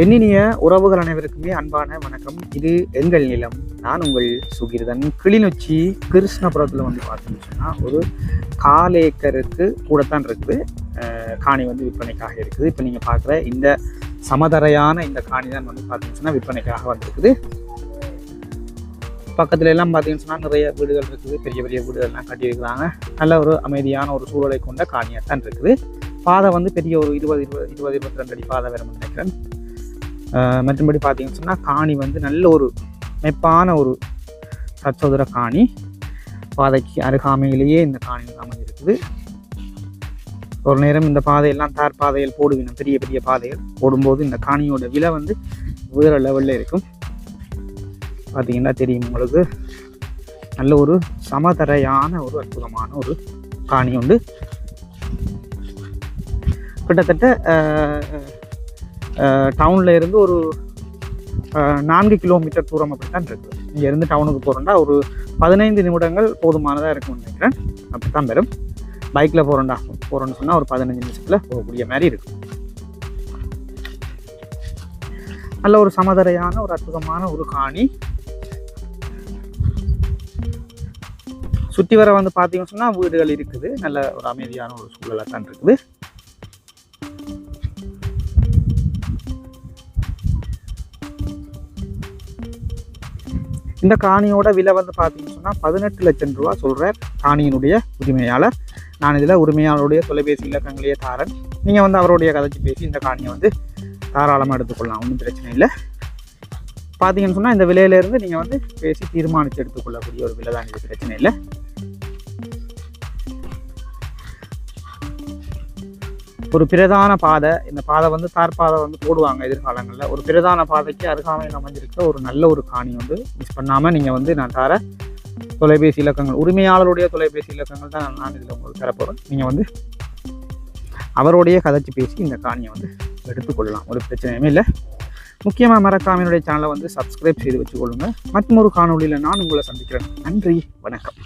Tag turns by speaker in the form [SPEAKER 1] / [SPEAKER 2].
[SPEAKER 1] எண்ணினிய உறவுகள் அனைவருக்குமே அன்பான வணக்கம். இது எங்கள் நிலம். நான் உங்கள் சுகிர்தன். கிளிநொச்சி கிருஷ்ணபுரத்தில் வந்து பார்த்தீங்கன்னு சொன்னால் ஒரு 4 ஏக்கருக்கு கூடத்தான் இருக்குது. காணி வந்து விற்பனைக்காக இருக்குது. இப்போ நீங்கள் பார்க்குற இந்த சமதரையான இந்த காணி தான் வந்து பார்த்தீங்கன்னு சொன்னால் விற்பனைக்காக வந்திருக்குது. பக்கத்துல எல்லாம் பார்த்தீங்கன்னு சொன்னால் நிறைய வீடுகள் இருக்குது. பெரிய பெரிய வீடுகள்லாம் கட்டியிருக்கிறாங்க. நல்ல ஒரு அமைதியான ஒரு சூழலை கொண்ட காணியாக தான் இருக்குது. பாதை வந்து பெரிய ஒரு 22 அடி பாதை வேணும்னு நினைக்கிறேன். மற்றபடி பார்த்தீங்கன்னு சொன்னால் காணி வந்து நல்ல ஒரு மெப்பான ஒரு சச்சோதர காணி. பாதைக்கு அருகாமையிலேயே இந்த காணி அமைஞ்சிருக்குது. ஒரு நேரம் இந்த பாதையெல்லாம் தார் பாதைகள் போடுவீங்க, பெரிய பெரிய பாதைகள் போடும்போது இந்த காணியோட விலை வந்து வேறு லெவலில் இருக்கும். பார்த்தீங்கன்னா தெரியும் உங்களுக்கு. நல்ல ஒரு சமதரையான ஒரு அற்புதமான ஒரு காணி உண்டு. கிட்டத்தட்ட டவுனில் இருந்து ஒரு 4 கிலோமீட்டர் தூரம் அப்படித்தான் இருக்குது. இங்கேருந்து டவுனுக்கு போகிறோம்னா ஒரு 15 நிமிடங்கள் போதுமானதாக இருக்கும்னு நினைக்கிறேன். அப்படித்தான் வரும். பைக்கில் போகிறோன்னு சொன்னால் ஒரு 15 நிமிஷத்தில் போகக்கூடிய மாதிரி இருக்கும். நல்ல ஒரு சமதரையான ஒரு அற்புதமான ஒரு காணி. சுற்றி வர வந்து பார்த்தீங்கன்னு சொன்னால் வீடுகள் இருக்குது. நல்ல ஒரு அமைதியான ஒரு சூழலாக தான் இருக்குது. இந்த காணியோட விலை வந்து பார்த்தீங்கன்னு சொன்னால் 18 லட்சம் ரூபா சொல்கிறார் காணியினுடைய உரிமையாளர். நான் இதில் உரிமையாளருடைய தொலைபேசி இலக்கங்களையே தாரேன். நீங்கள் வந்து அவருடைய கதைச்சி பேசி இந்த காணியை வந்து தாராளமாக எடுத்துக்கொள்ளலாம். ஒன்றும் பிரச்சனை இல்லை. பார்த்தீங்கன்னு சொன்னால் இந்த விலையிலேருந்து நீங்கள் வந்து பேசி தீர்மானித்து எடுத்துக்கொள்ளக்கூடிய ஒரு விலை தான். இது பிரச்சனை இல்லை. ஒரு பிரதான பாதை, இந்த பாதை வந்து தார் பாதை வந்து போடுவாங்க எதிர்காலங்களில். ஒரு பிரதான பாதைக்கு அருகாமையில் அமைஞ்சிருக்கிற ஒரு நல்ல ஒரு காணி வந்து மிஸ் பண்ணாமல் நீங்கள் வந்து நான் தர தொலைபேசி இலக்கங்கள், உரிமையாளருடைய தொலைபேசி இலக்கங்கள் தான் நான் இதில் உங்களுக்கு தரப்போகிறேன். நீங்கள் வந்து அவருடைய கதைச்சி பேசி இந்த காணியை வந்து எடுத்துக்கொள்ளலாம். ஒரு பிரச்சனையுமே இல்லை. முக்கியமாக மறக்காம என்னுடைய சேனலை வந்து சப்ஸ்கிரைப் செய்து வச்சுக்கொள்ளுங்கள். மற்றும் ஒரு காணொலியில் நான் உங்களை சந்திக்கிறேன். நன்றி, வணக்கம்.